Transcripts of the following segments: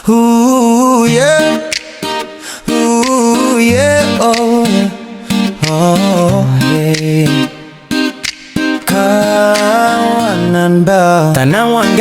Yeah, yeah, oh, oh, yeah. Kawanan ba? Tanawan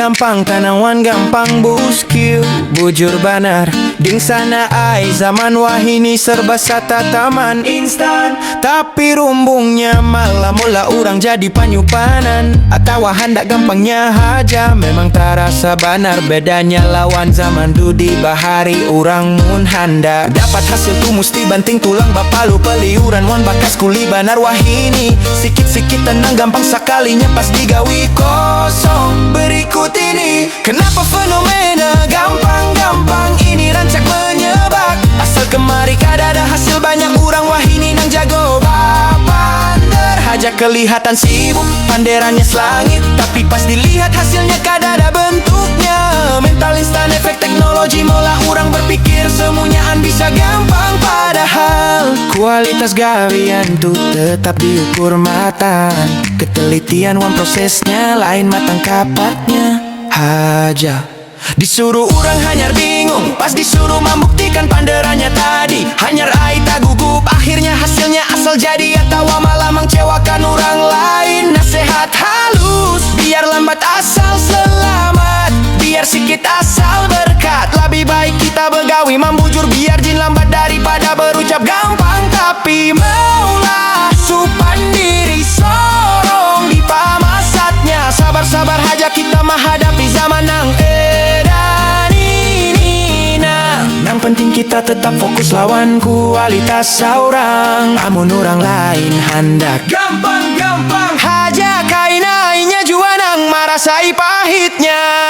gampang buskill. Bujur banar ding sana ay zaman wahini serba sa tataman instan. Tapi rumbungnya malah mula orang jadi panyupanan. Atawa hendak gampangnya haja, memang terasa banar bedanya lawan zaman dudi bahari orang mun handa. Dapat hasil tu mesti banting tulang bapalu peliuran wan bakas kuli banar wahini. Sikit-sikit tenang gampang sekalinya pas digawi kosong. Berikut ini kenapa fenomena gampang-gampang ini rancak menyebak. Asal kemari kadada hasil banyak orang wahini nang jago bapander. Haja kelihatan sibuk panderannya selangit, tapi pas dilihat hasilnya kadada bentuknya. Mental instan efek teknologi mola orang berpikir semuanyaan bisa gampang. Padahal kualitas gawian tuh tetap diukur matang. Ketelitian wan prosesnya lain matang kapatnya. Haja disuruh orang hanyar bingung, pas disuruh membuktikan panderannya tadi. Hanyar ai tak gugup, akhirnya hasilnya asal jadi atau malah mengecewakan orang lain. Nasihat halus, biar lambat asal selamat, biar sikit asal berkat. Lebih baik kita begawi membujur biar jin lambat daripada berucap gampang. Tapi maulah supan diri sorong di pamasatnya. Sabar-sabar haja kita menghadapi zaman nang edan ini. Nang penting kita tetap fokus lawan kualitas orang. Amun orang lain hendak gampang-gampang haja kainainya jua nang marasai pahitnya.